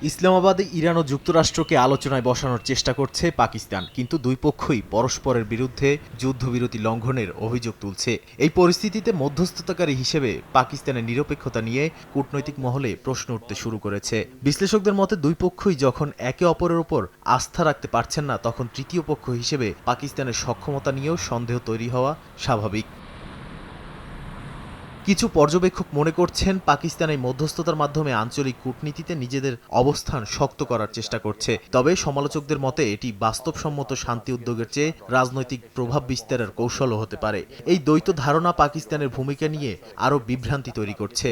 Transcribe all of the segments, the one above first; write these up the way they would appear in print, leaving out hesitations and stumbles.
ইসলামাবাদে Iran ও যুক্তরাষ্ট্রকে আলোচনায় বসানোর চেষ্টা করছে পাকিস্তান, কিন্তু দুই পক্ষই পরস্পরের বিরুদ্ধে যুদ্ধবিরতি লঙ্ঘনের অভিযোগ তুলছে। এই পরিস্থিতিতে মধ্যস্থতাকারী হিসেবে পাকিস্তানের নিরপেক্ষতা নিয়ে কূটনৈতিক মহলে প্রশ্ন উঠতে শুরু করেছে। বিশ্লেষকদের মতে দুই পক্ষই যখন একে অপরের উপর আস্থা রাখতে পারছেন না, তখন তৃতীয় পক্ষ হিসেবে পাকিস্তানের সক্ষমতা নিয়েও সন্দেহ তৈরি হওয়া স্বাভাবিক। কিছু পর্যবেক্ষক মনে করছেন পাকিস্তান এই মধ্যস্থতার মাধ্যমে আঞ্চলিক কূটনীতিতে নিজেদের অবস্থান শক্ত করার চেষ্টা করছে। তবে সমালোচকদের মতে এটি বাস্তবসম্মত শান্তি উদ্যোগের চেয়ে রাজনৈতিক প্রভাব বিস্তারের কৌশলও হতে পারে। এই দ্বৈত ধারণা পাকিস্তানের ভূমিকা নিয়ে আরও বিভ্রান্তি তৈরি করছে।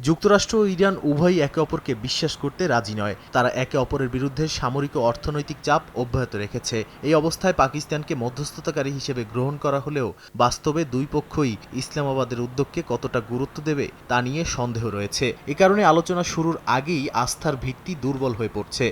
যুক্তরাষ্ট্র ও ইরান উভয়ই একে অপরকে বিশ্বাস করতে রাজি নয়। তারা একে অপরের বিরুদ্ধে সামরিক ও অর্থনৈতিক চাপ অব্যাহত রেখেছে। এই অবস্থায় পাকিস্তানকে মধ্যস্থতাকারী হিসেবে গ্রহণ করা হলেও বাস্তবে দুই পক্ষই ইসলামাবাদের উদ্যোগকে কতটা গুরুত্ব দেবে তা নিয়ে সন্দেহ রয়েছে। এ কারণে আলোচনা শুরুর আগেই আস্থার ভিত্তি দুর্বল হয়ে পড়ছে।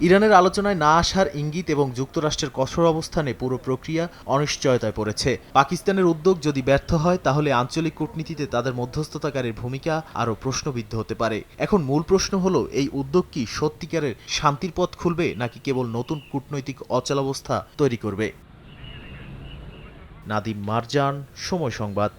ইরানের আলোচনায় না আসার ইঙ্গিত এবং যুক্তরাষ্ট্রের কঠোর অবস্থানে পুরো প্রক্রিয়া অনিশ্চয়তায় পড়েছে। পাকিস্তানের উদ্যোগ যদি ব্যর্থ হয়, তাহলে আঞ্চলিক কূটনীতিতে তাদের মধ্যস্থতাকারীর ভূমিকা আরও প্রশ্নবিদ্ধ হতে পারে। এখন মূল প্রশ্ন হলো, এই উদ্যোগ কি সত্যিকারের শান্তির পথ খুলবে, নাকি কেবল নতুন কূটনৈতিক অচলাবস্থা তৈরি করবে? নাদিম মারজান, সময় সংবাদ।